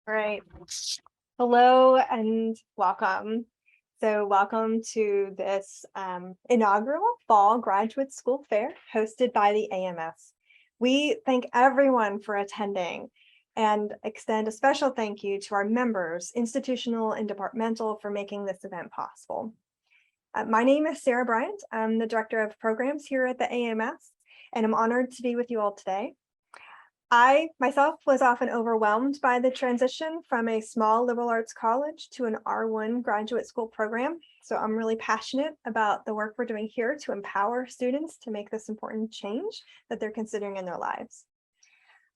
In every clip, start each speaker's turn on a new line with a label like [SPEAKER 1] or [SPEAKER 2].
[SPEAKER 1] All right. Hello and welcome. Welcome to this inaugural Fall Graduate School Fair hosted by the AMS. We thank everyone for attending and extend a special thank you to our members, institutional and departmental, for making this event possible. My name is Sarah Bryant. I'm the Director of Programs here at the AMS, and I'm honored to be with you all today. I myself was often overwhelmed by the transition from a small liberal arts college to an R1 graduate school program. So I'm really passionate about the work we're doing here to empower students to make this important change that they're considering in their lives.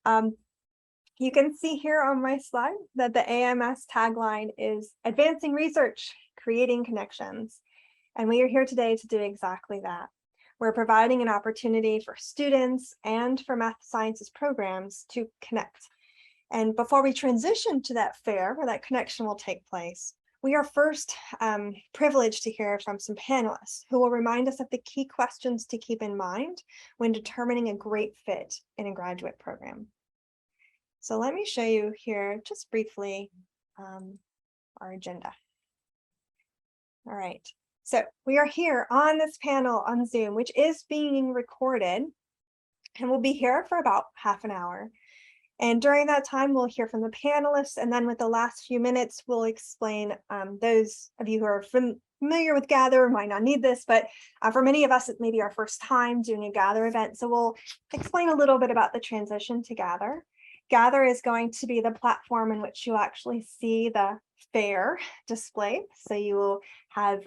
[SPEAKER 1] You can see here on my slide that the AMS tagline is advancing research, creating connections. And we are here today to do exactly that. We're providing an opportunity for students and for math sciences programs to connect. And before we transition to that fair where that connection will take place, we are first privileged to hear from some panelists who will remind us of the key questions to keep in mind when determining a great fit in a graduate program. So let me show you here just briefly our agenda. All right. So we are here on this panel on Zoom, which is being recorded, and we'll be here for about half an hour. And during that time, we'll hear from the panelists, and then with the last few minutes, we'll explain, those of you who are familiar with Gather might not need this, but for many of us, it may be our first time doing a Gather event. So we'll explain a little bit about the transition to Gather. Gather is going to be the platform in which you'll actually see the fair display. So you will have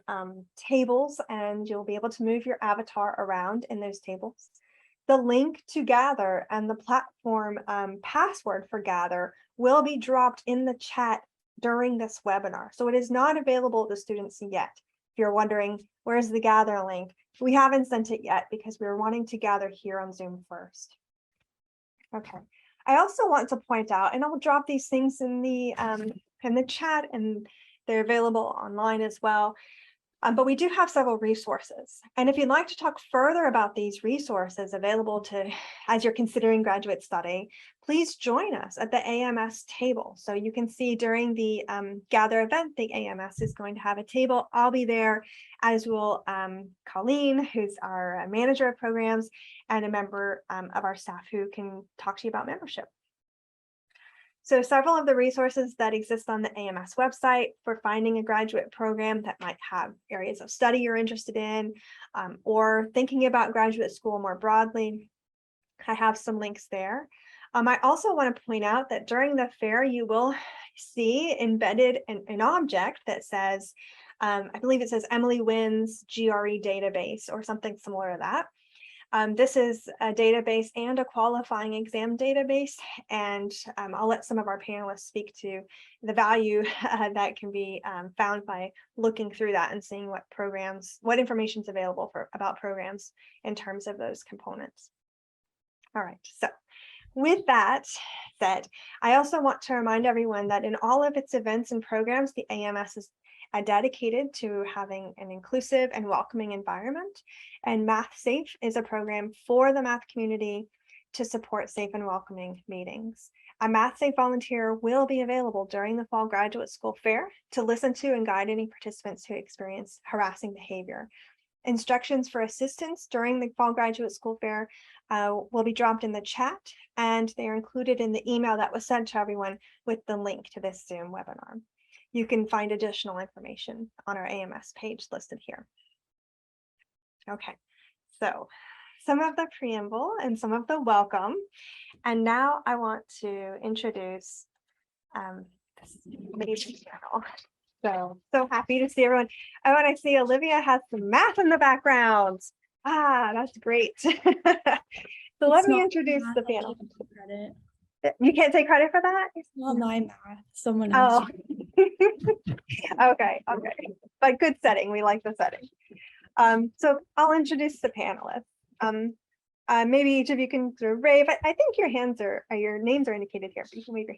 [SPEAKER 1] tables and you'll be able to move your avatar around in those tables. The link to Gather and the platform password for Gather will be dropped in the chat during this webinar. So it is not available to students yet. If you're wondering, where's the Gather link? We haven't sent it yet because we're wanting to gather here on Zoom first. Okay. I also want to point out, and I'll drop these things in the chat, and they're available online as well. But we do have several resources. And if you'd like to talk further about these resources available to, as you're considering graduate study, please join us at the AMS table. So you can see during the Gather event, the AMS is going to have a table. I'll be there, as will Colleen, who's our manager of programs, and a member of our staff who can talk to you about membership. So several of the resources that exist on the AMS website for finding a graduate program that might have areas of study you're interested in, or thinking about graduate school more broadly, I have some links there. I also want to point out that during the fair, you will see embedded an object that says, I believe it says Emily Wynn's GRE database or something similar to that. This is a database and a qualifying exam database, and I'll let some of our panelists speak to the value that can be found by looking through that and seeing what programs, what information is available about programs in terms of those components. All right, so with that said, I also want to remind everyone that in all of its events and programs, the AMS is dedicated to having an inclusive and welcoming environment. And Math Safe is a program for the math community to support safe and welcoming meetings. A Math Safe volunteer will be available during the Fall Graduate School Fair to listen to and guide any participants who experience harassing behavior. Instructions for assistance during the Fall Graduate School Fair will be dropped in the chat, and they are included in the email that was sent to everyone with the link to this Zoom webinar. You can find additional information on our AMS page listed here. Okay, so some of the preamble and some of the welcome. And now I want to introduce this amazing panel. So happy to see everyone. I want to see Olivia has some math in the background. Ah, that's great. So let me introduce the panel. You can't take credit for that?
[SPEAKER 2] It's not my math, someone else.
[SPEAKER 1] Oh. Okay. But good setting. We like the setting. So I'll introduce the panelists. Maybe each of you can sort of wave. I think your names are indicated here, but you can wave your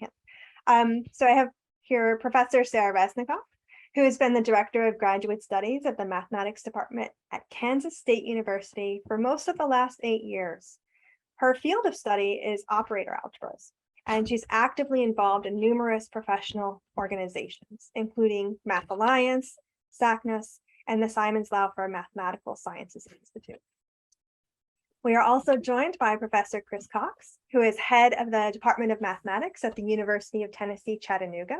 [SPEAKER 1] hand. So I have here Professor Sarah Reznikoff, who has been the Director of Graduate Studies at the Mathematics Department at Kansas State University for most of the last 8 years. Her field of study is operator algebras, and she's actively involved in numerous professional organizations, including Math Alliance, SACNAS, and the Simons Laufer Mathematical Sciences Institute. We are also joined by Professor Chris Cox, who is head of the Department of Mathematics at the University of Tennessee, Chattanooga.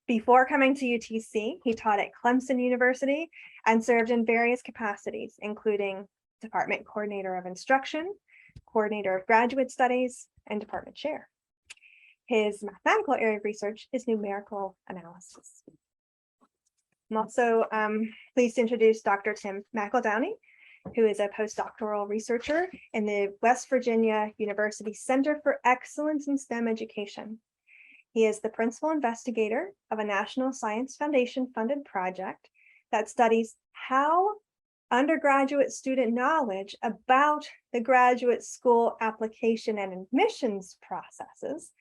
[SPEAKER 1] Before coming to UTC, he taught at Clemson University and served in various capacities, including Department Coordinator of Instruction, Coordinator of Graduate Studies, and Department Chair. His mathematical area of research is numerical analysis. I'm also pleased to introduce Dr. Tim McEldowney, who is a postdoctoral researcher in the West Virginia University Center for Excellence in STEM Education. He is the principal investigator of a National Science Foundation funded project that studies how undergraduate student knowledge about the graduate school application and admissions processes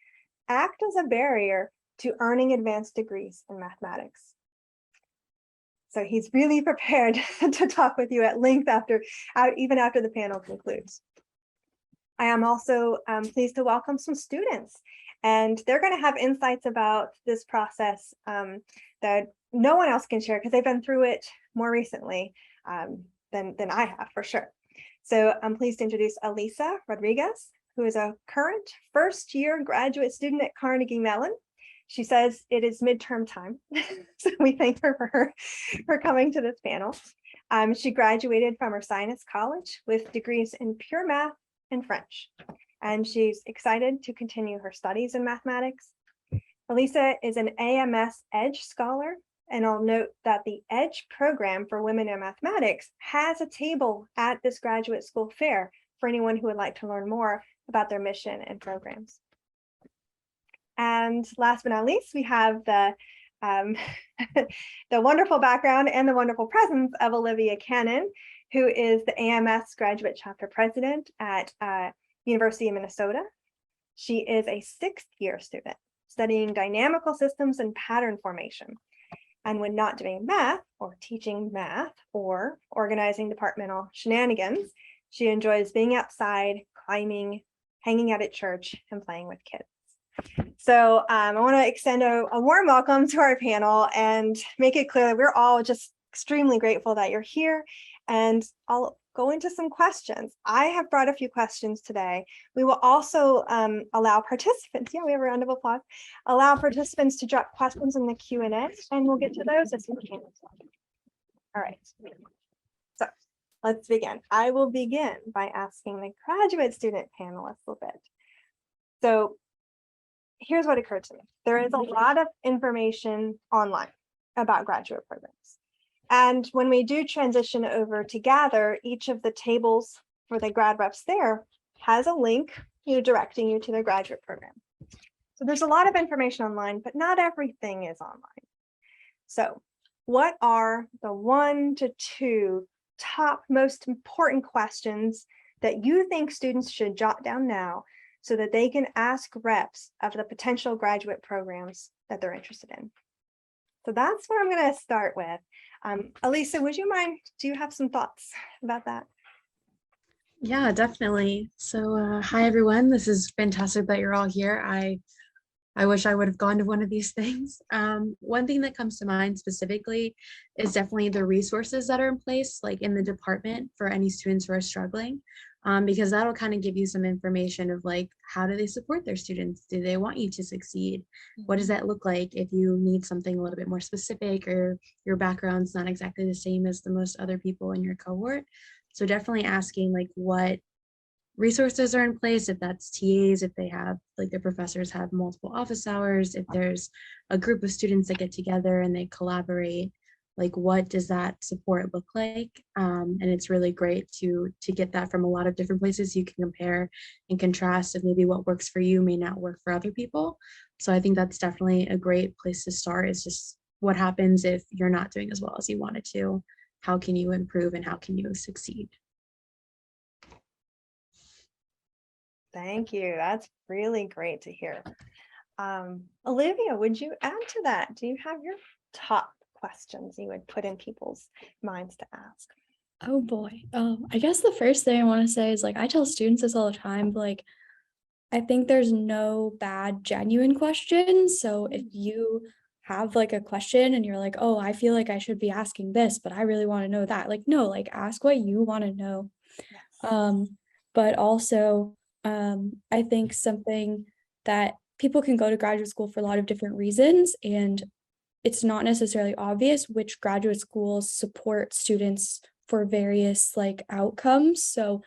[SPEAKER 1] act as a barrier to earning advanced degrees in mathematics. So he's really prepared to talk with you at length even after the panel concludes. I am also pleased to welcome some students, and they're going to have insights about this process that no one else can share because they've been through it more recently than I have, for sure. So I'm pleased to introduce Elisa Rodriguez, who is a current first-year graduate student at Carnegie Mellon. She says it is midterm time, so we thank her for coming to this panel. She graduated from Ursinus College with degrees in pure math and French, and she's excited to continue her studies in mathematics. Elisa is an AMS EDGE Scholar, and I'll note that the EDGE program for women in mathematics has a table at this graduate school fair for anyone who would like to learn more about their mission and programs. And last but not least, we have the wonderful background and the wonderful presence of Olivia Cannon, who is the AMS graduate chapter president at University of Minnesota. She is a 6th-year student studying dynamical systems and pattern formation. And when not doing math or teaching math or organizing departmental shenanigans, she enjoys being outside, climbing, hanging out at church, and playing with kids. So I want to extend a warm welcome to our panel and make it clear that we're all just extremely grateful that you're here. And I'll go into some questions. I have brought a few questions today. We will also allow participants, we have a round of applause, allow participants to drop questions in the Q&A, and we'll get to those as we can. All right. So let's begin. I will begin by asking the graduate student panelists a bit. So here's what occurred to me. There is a lot of information online about graduate programs. And when we do transition over to Gather, each of the tables for the grad reps there has a link, directing you to their graduate program. So there's a lot of information online, but not everything is online. So what are the 1 to 2 top most important questions that you think students should jot down now so that they can ask reps of the potential graduate programs that they're interested in? So that's what I'm going to start with. Elisa, would you mind? Do you have some thoughts about that?
[SPEAKER 2] Yeah, definitely. So hi, everyone. This is fantastic that you're all here. I wish I would have gone to one of these things. One thing that comes to mind specifically is definitely the resources that are in place, like in the department for any students who are struggling, because that'll kind of give you some information of like, how do they support their students? Do they want you to succeed? What does that look like if you need something a little bit more specific or your background's not exactly the same as the most other people in your cohort? So definitely asking like what resources are in place, if that's TAs, if they have, like the professors have multiple office hours, if there's a group of students that get together and they collaborate, like what does that support look like? And it's really great to get that from a lot of different places. You can compare and contrast, if maybe what works for you may not work for other people. So I think that's definitely a great place to start, is just what happens if you're not doing as well as you wanted to? How can you improve and how can you succeed?
[SPEAKER 1] Thank you. That's really great to hear. Olivia, would you add to that? Do you have your top questions you would put in people's minds to ask?
[SPEAKER 2] Oh boy. I guess the first thing I want to say is like, I tell students this all the time, but like,
[SPEAKER 3] I think there's no bad, genuine questions. So if you have like a question and you're like, oh, I feel like I should be asking this, but I really want to know that. Like, no, like ask what you want to know.
[SPEAKER 1] Yes.
[SPEAKER 3] But also, I think something that people can go to graduate school for a lot of different reasons, and it's not necessarily obvious which graduate schools support students for various like outcomes. So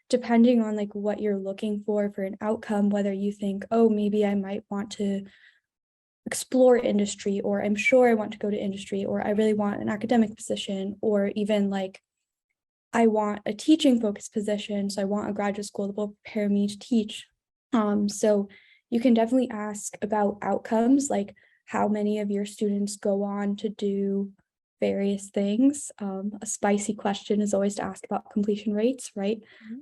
[SPEAKER 3] depending on like what you're looking for an outcome, whether you think, oh, maybe I might want to explore industry, or I'm sure I want to go to industry, or I really want an academic position, or even like I want a teaching focused position. So I want a graduate school that will prepare me to teach. So you can definitely ask about outcomes, like how many of your students go on to do various things. A spicy question is always to ask about completion rates, right?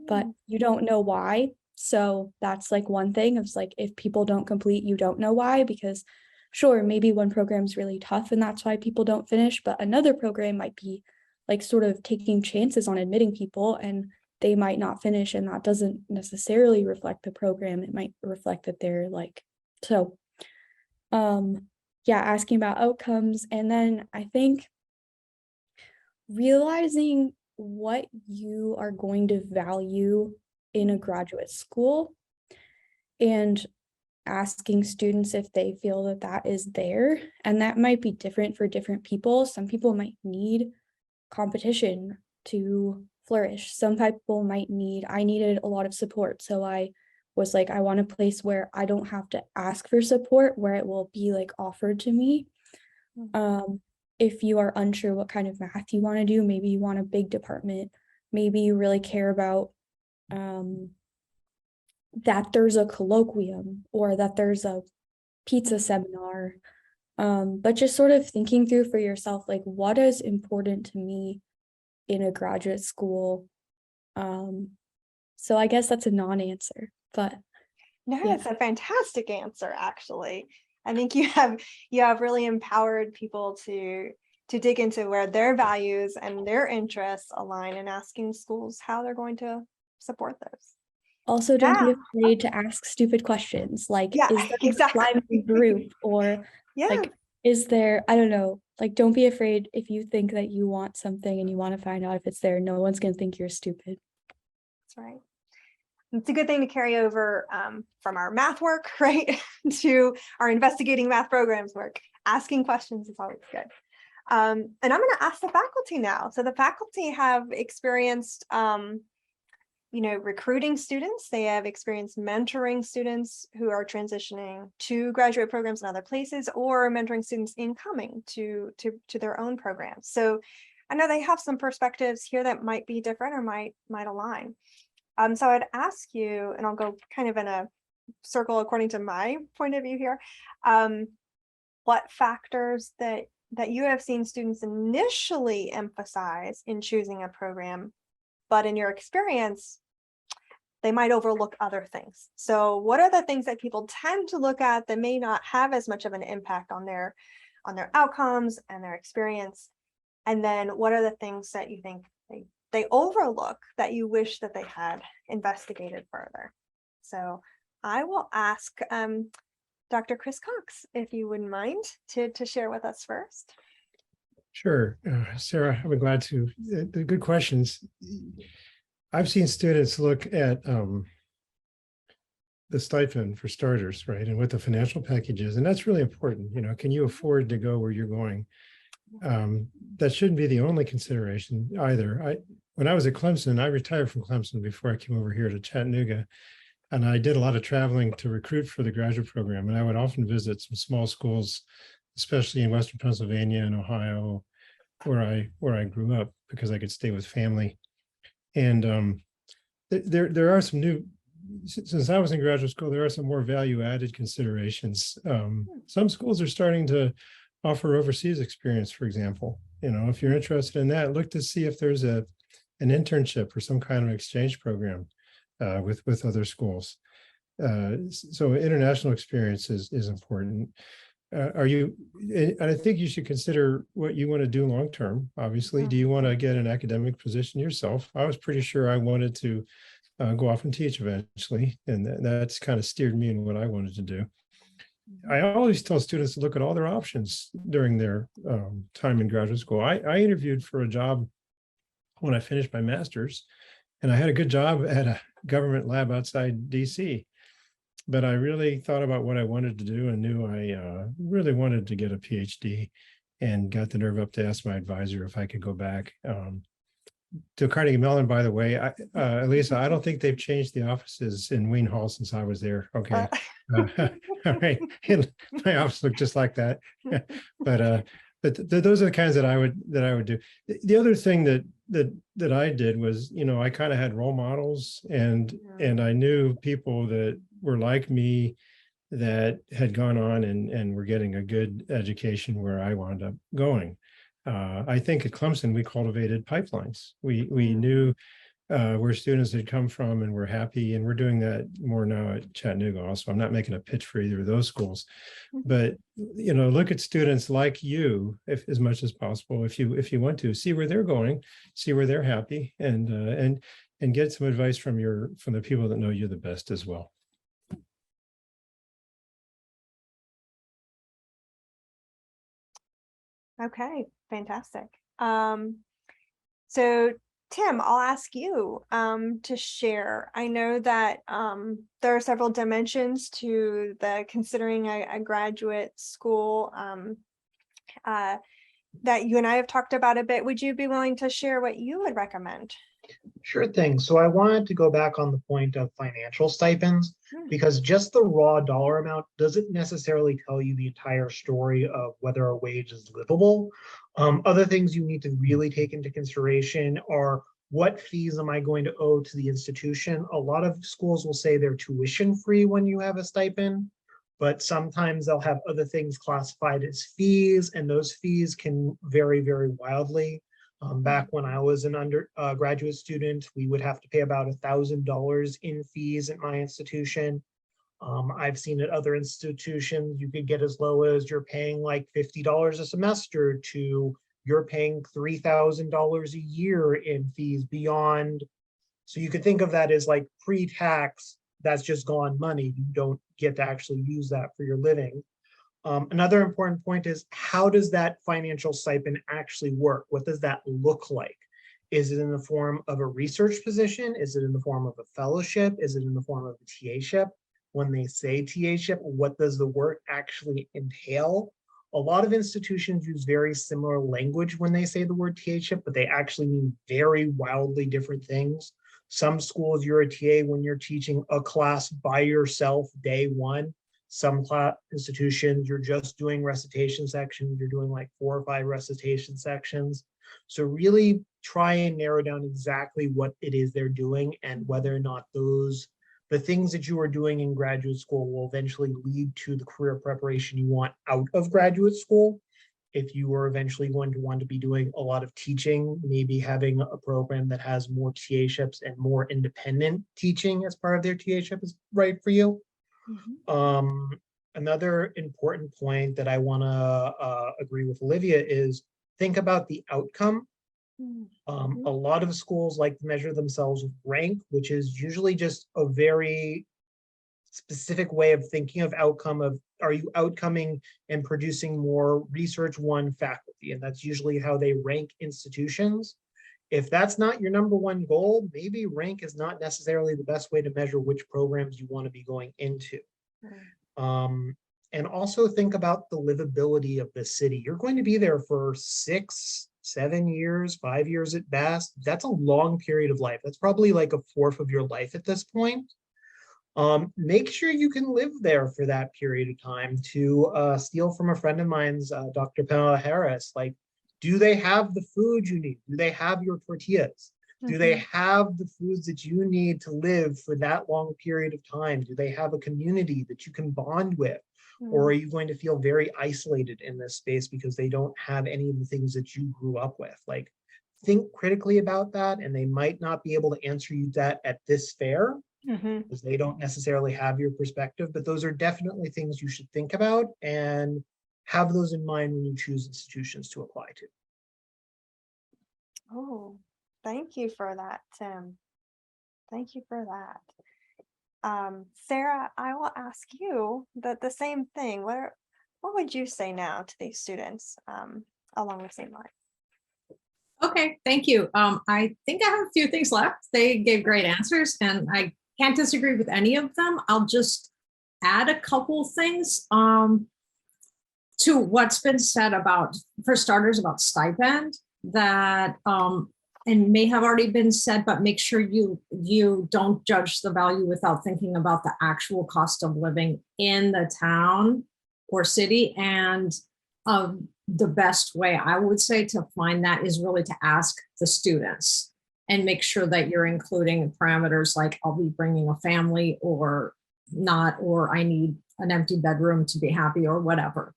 [SPEAKER 3] But you don't know why. So that's like one thing. It's like if people don't complete, you don't know why, because sure, maybe one program's really tough and that's why people don't finish, but another program might be like sort of taking chances on admitting people and they might not finish, and that doesn't necessarily reflect the program. It might reflect that they're like, so yeah, asking about outcomes. And then I think realizing what you are going to value in a graduate school and asking students if they feel that that is there. And that might be different for different people. Some people might need competition to flourish. Some people might I needed a lot of support. So I was like, I want a place where I don't have to ask for support, where it will be like offered to me. If you are unsure what kind of math you want to do, maybe you want a big department, maybe you really care about that there's a colloquium or that there's a pizza seminar. But just sort of thinking through for yourself, like what is important to me in a graduate school. So I guess that's a non-answer, but
[SPEAKER 1] No,
[SPEAKER 3] yeah.
[SPEAKER 1] it's a fantastic answer, actually. I think you have really empowered people to dig into where their values and their interests align, and asking schools how they're going to support those.
[SPEAKER 3] Also, don't
[SPEAKER 1] Yeah,
[SPEAKER 3] be afraid to ask stupid questions, like,
[SPEAKER 1] yeah,
[SPEAKER 3] is there a
[SPEAKER 1] exactly.
[SPEAKER 3] slime group? Or
[SPEAKER 1] Yeah,
[SPEAKER 3] like, is there, I don't know, like, don't be afraid if you think that you want something and you want to find out if it's there. No one's going to think you're stupid.
[SPEAKER 1] that's right. It's a good thing to carry over from our math work, right, to our investigating math programs work. Asking questions is always good. And I'm going to ask the faculty now. So the faculty have experienced, recruiting students. They have experienced mentoring students who are transitioning to graduate programs in other places, or mentoring students incoming to their own programs. So I know they have some perspectives here that might be different or might align. So I'd ask you, and I'll go kind of in a circle according to my point of view here, what factors that you have seen students initially emphasize in choosing a program, but in your experience, they might overlook other things. So what are the things that people tend to look at that may not have as much of an impact on their outcomes and their experience? And then what are the things that you think they overlook that you wish that they had investigated further? So I will ask Dr. Chris Cox, if you wouldn't mind, to share with us first.
[SPEAKER 4] Sure, Sarah, I'd be glad to. The good questions. I've seen students look at the stipend for starters, right, and what the financial package is, and that's really important. Can you afford to go where you're going? That shouldn't be the only consideration either. When I was at Clemson, I retired from Clemson before I came over here to Chattanooga, and I did a lot of traveling to recruit for the graduate program. And I would often visit some small schools, especially in Western Pennsylvania and Ohio, where I grew up, because I could stay with family. And there are some new, since I was in graduate school, there are some more value-added considerations. Some schools are starting to offer overseas experience, for example. If you're interested in that, look to see if there's an internship or some kind of exchange program with other schools. So international experience is important. And I think you should consider what you want to do long term. Obviously, do you want to get an academic position yourself? I was pretty sure I wanted to go off and teach eventually. And that's kind of steered me in what I wanted to do. I always tell students to look at all their options during their time in graduate school. I interviewed for a job when I finished my master's, and I had a good job at a government lab outside DC. But I really thought about what I wanted to do and knew I really wanted to get a PhD, and got the nerve up to ask my advisor if I could go back to Carnegie Mellon. By the way, Elisa, I don't think they've changed the offices in Wayne Hall since I was there. Okay. All right. My office looked just like that. But those are the kinds that I would do. The other thing that I did was, I kind of had role models, and I knew people that were like me that had gone on and were getting a good education where I wound up going. I think at Clemson, we cultivated pipelines. We knew where students had come from and were happy, and we're doing that more now at Chattanooga also. I'm not making a pitch for either of those schools, but look at students like you, if as much as possible, if you want to, see where they're going, see where they're happy, and get some advice from the people that know you the best as well.
[SPEAKER 1] Okay, fantastic. So Tim, I'll ask you to share. I know that there are several dimensions to the considering a graduate school that you and I have talked about a bit. Would you be willing to share what you would recommend?
[SPEAKER 5] Sure thing. So I wanted to go back on the point of financial stipends, because just the raw dollar amount doesn't necessarily tell you the entire story of whether a wage is livable. Other things you need to really take into consideration are, what fees am I going to owe to the institution? A lot of schools will say they're tuition free when you have a stipend, but sometimes they'll have other things classified as fees, and those fees can vary very wildly. Back when I was an undergraduate student, we would have to pay about $1,000 in fees at my institution. I've seen at other institutions, you could get as low as you're paying like $50 a semester to you're paying $3,000 a year in fees beyond. So you could think of that as like pre-tax, that's just gone money. You don't get to actually use that for your living. Another important point is, how does that financial stipend actually work? What does that look like? Is it in the form of a research position? Is it in the form of a fellowship? Is it in the form of a TA-ship? When they say TA-ship, what does the work actually entail? A lot of institutions use very similar language when they say the word TA-ship, but they actually mean very wildly different things. Some schools, you're a TA when you're teaching a class by yourself day one. Some institutions, you're just doing recitation sections. You're doing like 4 or 5 recitation sections. So really try and narrow down exactly what it is they're doing, and whether or not the things that you are doing in graduate school will eventually lead to the career preparation you want out of graduate school. If you are eventually going to want to be doing a lot of teaching, maybe having a program that has more TA-ships and more independent teaching as part of their TA-ship is right for you. Another important point that I want to agree with Olivia is, think about the outcome. A lot of schools like to measure themselves with rank, which is usually just a very specific way of thinking of outcome of, are you outcoming and producing more research one faculty? And that's usually how they rank institutions. If that's not your number one goal, maybe rank is not necessarily the best way to measure which programs you want to be going into. And also think about the livability of the city. You're going to be there for 6, 7 years, 5 years at best. That's a long period of life. That's probably like a fourth of your life at this point. Make sure you can live there for that period of time. To steal from a friend of mine's, Dr. Pamela Harris, like, do they have the food you need? Do they have your tortillas? Do they have the foods that you need to live for that long period of time? Do they have a community that you can bond with? Or are you going to feel very isolated in this space because they don't have any of the things that you grew up with? Like, think critically about that, and they might not be able to answer you that at this fair, because they don't necessarily have your perspective, but those are definitely things you should think about and have those in mind when you choose institutions to apply to.
[SPEAKER 1] Oh, thank you for that, Tim. Thank you for that. Sarah, I will ask you the same thing. What would you say now to these students along the same line?
[SPEAKER 6] Okay, thank you. I think I have a few things left. They gave great answers and I can't disagree with any of them. I'll just add a couple things to what's been said about, for starters, about stipend that, and may have already been said, but make sure you don't judge the value without thinking about the actual cost of living in the town or city. And the best way I would say to find that is really to ask the students and make sure that you're including parameters like I'll be bringing a family or not, or I need an empty bedroom to be happy or whatever.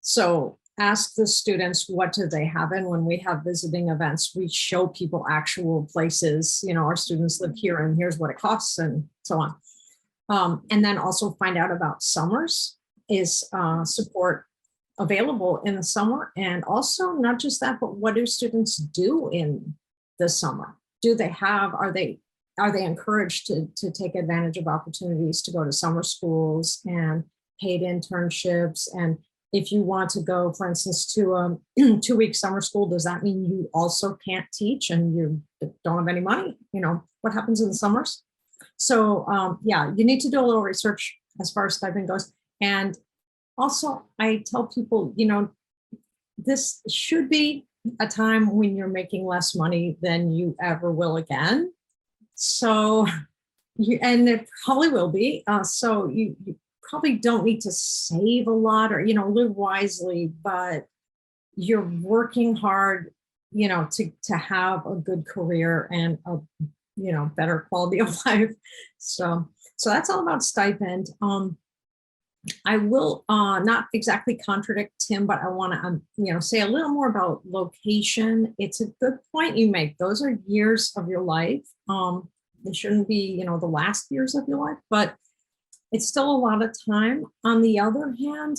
[SPEAKER 6] So ask the students, what do they have? And when we have visiting events, we show people actual places, you know, our students live here and here's what it costs and so on. And then also find out about summers. Is support available in the summer? And also not just that, but what do students do in the summer? Do they have, are they encouraged to take advantage of opportunities to go to summer schools and paid internships? And if you want to go, for instance, to a 2-week summer school, does that mean you also can't teach and you don't have any money? You know, what happens in the summers? So yeah, you need to do a little research as far as stipend goes. And also I tell people, you know, this should be a time when you're making less money than you ever will again. So, and it probably will be. So you probably don't need to save a lot or, you know, live wisely, but you're working hard, you know, to have a good career and a, you know, better quality of life. So that's all about stipend. I will not exactly contradict Tim, but I want to, you know, say a little more about location. It's a good point you make. Those are years of your life. They shouldn't be, you know, the last years of your life, but it's still a lot of time. On the other hand,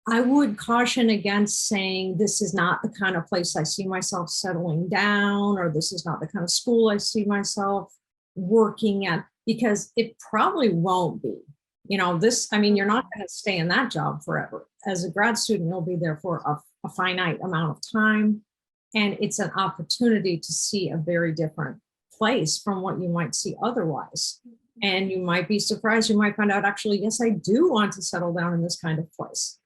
[SPEAKER 6] I would caution against saying this is not the kind of place I see myself settling down, or this is not the kind of school I see myself working at, because it probably won't be. You know, this, I mean, you're not going to stay in that job forever. As a grad student, you'll be there for a finite amount of time. And it's an opportunity to see a very different place from what you might see otherwise. And you might be surprised. You might find out, actually, yes, I do want to settle down in this kind of place.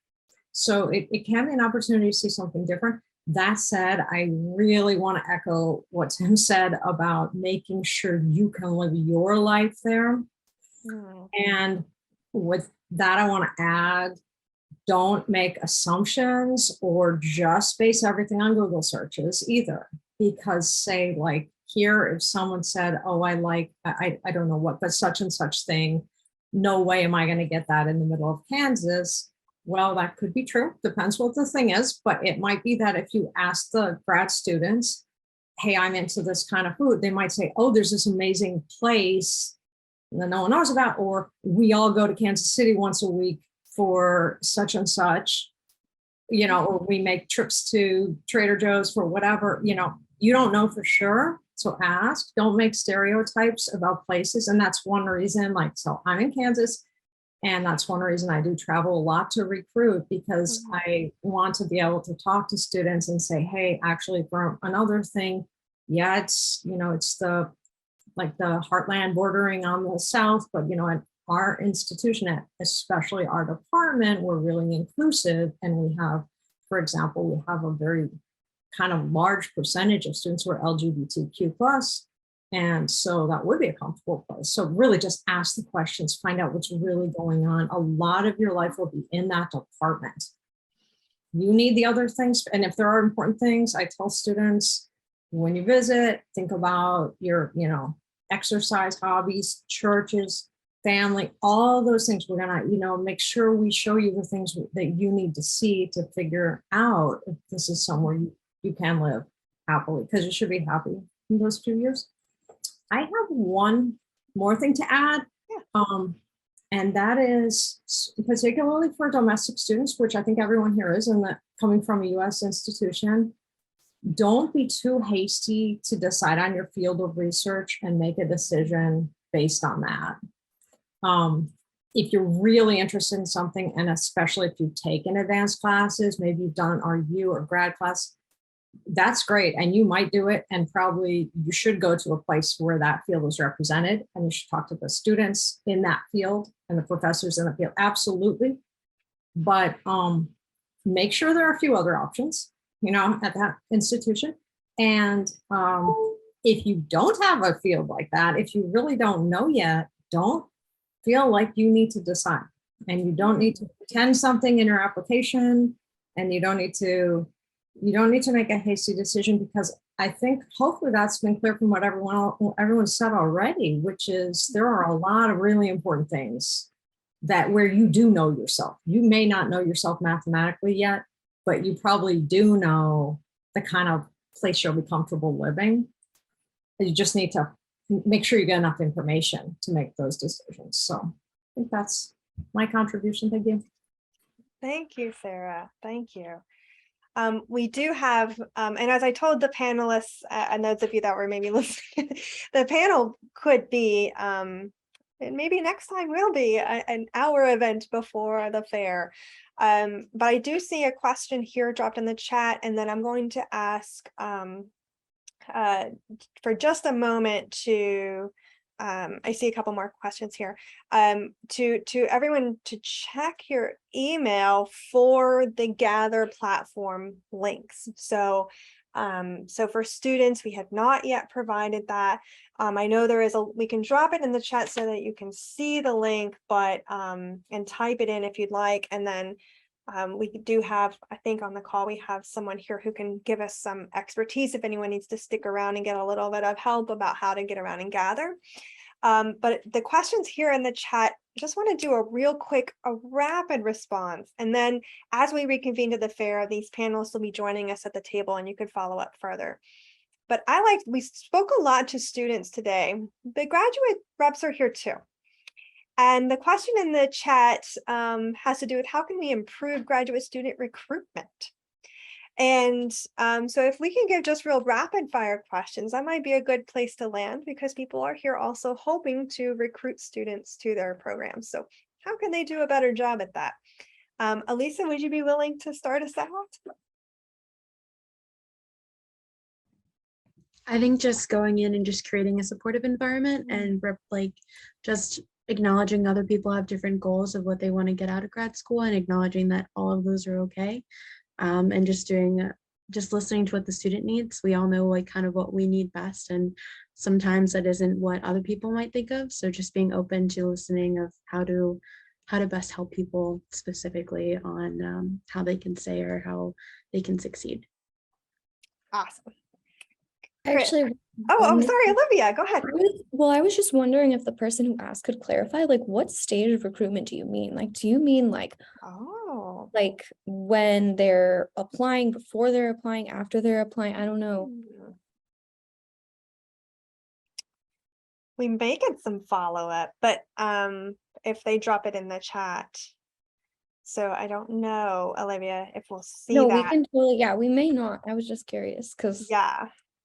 [SPEAKER 6] So it can be an opportunity to see something different. That said, I really want to echo what Tim said about making sure you can live your life there. And with that, I want to add, don't make assumptions or just base everything on Google searches either. Because say like here, if someone said, oh, I don't know what, but such and such thing, no way am I going to get that in the middle of Kansas. Well, that could be true. Depends what the thing is, but it might be that if you ask the grad students, hey, I'm into this kind of food, they might say, oh, there's this amazing place that no one knows about, or we all go to Kansas City once a week for such and such, you know, or we make trips to Trader Joe's for whatever, you know, you don't know for sure. So ask, don't make stereotypes about places. And that's one reason, like, so I'm in Kansas, and that's one reason I do travel a lot to recruit, because I want to be able to talk to students and say, hey, actually, for another thing, yeah, it's, you know, it's the heartland bordering on the South, but, you know, at our institution, especially our department, we're really inclusive. And we have, for example, we have a very kind of large percentage of students who are LGBTQ+. And so that would be a comfortable place. So really just ask the questions, find out what's really going on. A lot of your life will be in that department. You need the other things. And if there are important things, I tell students, when you visit, think about your, you know, exercise, hobbies, churches, family, all those things. We're gonna, you know, make sure we show you the things that you need to see to figure out if this is somewhere you can live happily, because you should be happy in those 2 years. I have one more thing to add, and that is particularly for domestic students, which I think everyone here is, and that coming from a U.S. institution, don't be too hasty to decide on your field of research and make a decision based on that. If you're really interested in something, and especially if you've taken advanced classes, maybe you've done RU or grad class, that's great. And you might do it, and probably you should go to a place where that field is represented, and you should talk to the students in that field and the professors in the field. Absolutely. But make sure there are a few other options, at that institution. And if you don't have a field like that, if you really don't know yet, don't feel like you need to decide, and you don't need to pretend something in your application, and you don't need to make a hasty decision, because I think hopefully that's been clear from what everyone said already, which is there are a lot of really important things that where you do know yourself. You may not know yourself mathematically yet, but you probably do know the kind of place you'll be comfortable living. You just need to make sure you get enough information to make those decisions. So I think that's my contribution. Thank you.
[SPEAKER 1] Thank you, Sarah. Thank you. We do have, and as I told the panelists, and those of you that were maybe listening, the panel could be, and maybe next time will be an hour event before the fair. But I do see a question here dropped in the chat, and then I'm going to ask for just a moment to, I see a couple more questions here, to everyone to check your email for the Gather platform links. So for students, we have not yet provided that. I know there is we can drop it in the chat so that you can see the link, but and type it in if you'd like. And then we do have, I think on the call, we have someone here who can give us some expertise if anyone needs to stick around and get a little bit of help about how to get around and gather. But the questions here in the chat, I just want to do a real quick, a rapid response. And then as we reconvene to the fair, these panelists will be joining us at the table and you could follow up further. But we spoke a lot to students today. The graduate reps are here too. And the question in the chat has to do with how can we improve graduate student recruitment? And so if we can give just real rapid fire questions, that might be a good place to land, because people are here also hoping to recruit students to their programs. So how can they do a better job at that? Elisa, would you be willing to start us out?
[SPEAKER 2] I think just going in and just creating a supportive environment and just acknowledging other people have different goals of what they want to get out of grad school, and acknowledging that all of those are okay. And just listening to what the student needs. We all know kind of what we need best, and sometimes that isn't what other people might think of. So just being open to listening of how to best help people specifically on how they can say or how they can succeed.
[SPEAKER 1] Awesome.
[SPEAKER 3] Actually,
[SPEAKER 1] I'm sorry, Olivia, go ahead.
[SPEAKER 3] I was just wondering if the person who asked could clarify, what stage of recruitment do you mean? Do you mean when they're applying, before they're applying, after they're applying? I don't know.
[SPEAKER 1] We may get some follow-up, but if they drop it in the chat. So I don't know, Olivia, if we'll see that.
[SPEAKER 3] We can totally, we may not. I was just curious because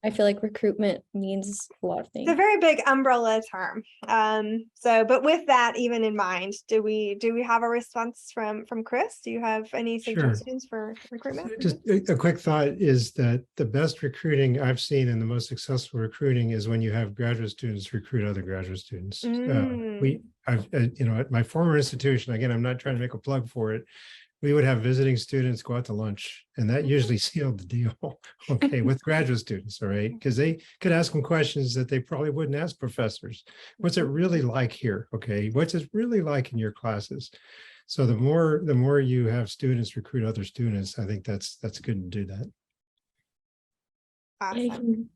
[SPEAKER 3] I feel like recruitment means a lot of things.
[SPEAKER 1] It's a very big umbrella term. But with that even in mind, do we have a response from Chris? Do you have any suggestions for recruitment?
[SPEAKER 4] Just a quick thought is that the best recruiting I've seen and the most successful recruiting is when you have graduate students recruit other graduate students. At my former institution, again, I'm not trying to make a plug for it, we would have visiting students go out to lunch, and that usually sealed the deal, okay, with graduate students, all right? Because they could ask them questions that they probably wouldn't ask professors. What's it really like here, okay? What's it really like in your classes? So the more you have students recruit other students, I think that's good to do that.
[SPEAKER 1] Awesome.
[SPEAKER 3] You can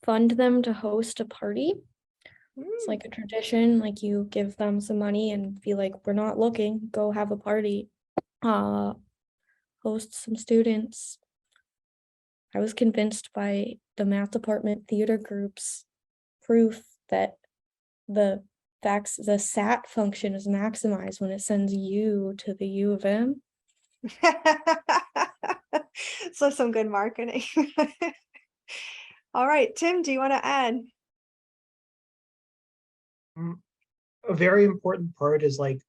[SPEAKER 3] fund them to host a party. It's like a tradition, you give them some money and be like, we're not looking, go have a party. Host some students. I was convinced by the math department theater group's proof that the SAT function is maximized when it sends U to the U of M.
[SPEAKER 1] So some good marketing. All right, Tim, do you want to add?
[SPEAKER 5] A very important part is like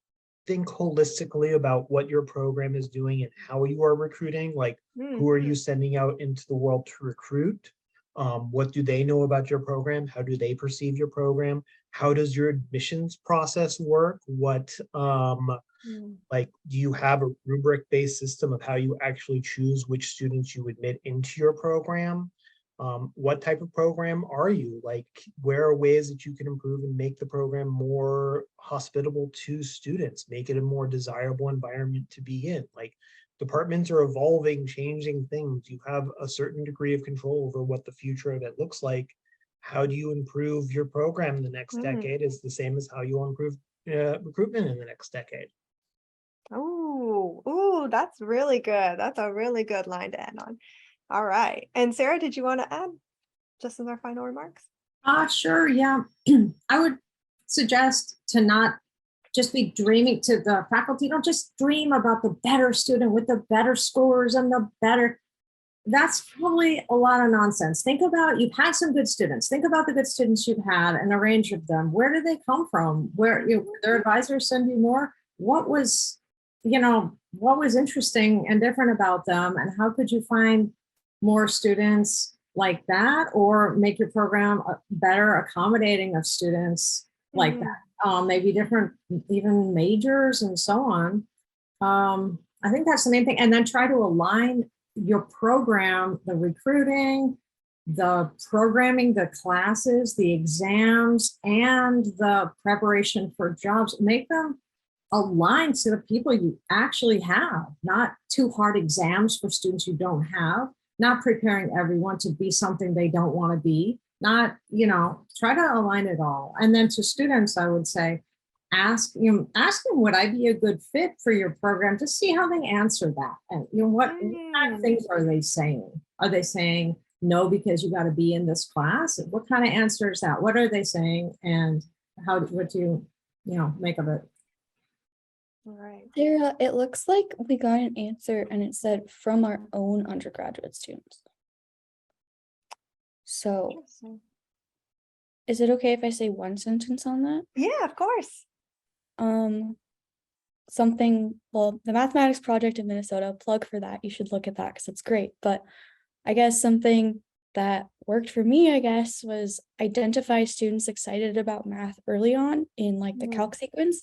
[SPEAKER 5] think holistically about what your program is doing and how you are recruiting. Like, who are you sending out into the world to recruit? What do they know about your program? How do they perceive your program? How does your admissions process work? What like, do you have a rubric-based system of how you actually choose which students you admit into your program? What type of program are you? Like, where are ways that you can improve and make the program more hospitable to students, make it a more desirable environment to be in? Like, departments are evolving, changing things. You have a certain degree of control over what the future of it looks like. How do you improve your program in the next decade is the same as how you improve recruitment in the next decade.
[SPEAKER 1] Oh, that's really good. That's a really good line to end on. All right. And Sarah, did you want to add just in our final remarks?
[SPEAKER 6] Sure, yeah. I would suggest to not just be dreaming to the faculty. Don't just dream about the better student with the better scores and the better. That's probably a lot of nonsense. Think about, you've had some good students. Think about the good students you've had and the range of them. Where did they come from? Where their advisors send you more? What was interesting and different about them? And how could you find more students like that, or make your program better accommodating of students like that? Maybe different, even majors and so on. I think that's the main thing. And then try to align your program, the recruiting, the programming, the classes, the exams, and the preparation for jobs. Make them aligned to the people you actually have, not too hard exams for students you don't have, not preparing everyone to be something they don't want to be, not, try to align it all. And then to students, I would say, ask them, would I be a good fit for your program, to see how they answer that. And what kind of things are they saying? Are they saying no because you got to be in this class? What kind of answer is that? What are they saying? And what do you make of it?
[SPEAKER 1] All right.
[SPEAKER 3] Sarah, it looks like we got an answer and it said from our own undergraduate students. So is it okay if I say one sentence on that?
[SPEAKER 1] Yeah, of course.
[SPEAKER 3] The mathematics project in Minnesota, plug for that. You should look at that because it's great. But I guess something that worked for me, was identify students excited about math early on in the calc sequence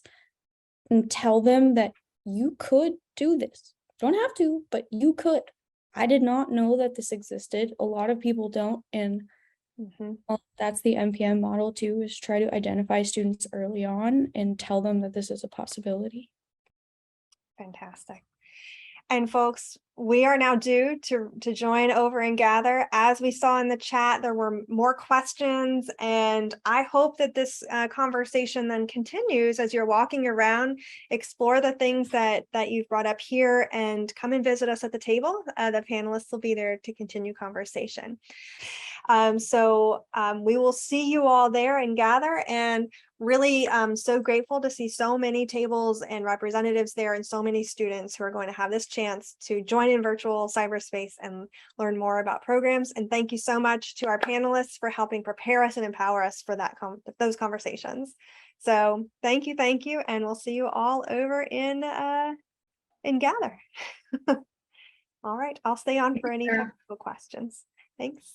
[SPEAKER 3] and tell them that you could do this. Don't have to, but you could. I did not know that this existed. A lot of people don't. And that's the MPM model too, is try to identify students early on and tell them that this is a possibility.
[SPEAKER 1] Fantastic. And folks, we are now due to join over and gather. As we saw in the chat, there were more questions, and I hope that this conversation then continues as you're walking around. Explore the things that you've brought up here and come and visit us at the table. The panelists will be there to continue conversation. We will see you all there and gather, and really so grateful to see so many tables and representatives there and so many students who are going to have this chance to join in virtual cyberspace and learn more about programs. And thank you so much to our panelists for helping prepare us and empower us for those conversations. So thank you, and we'll see you all over in Gather. All right, I'll stay on for any technical questions. Thanks.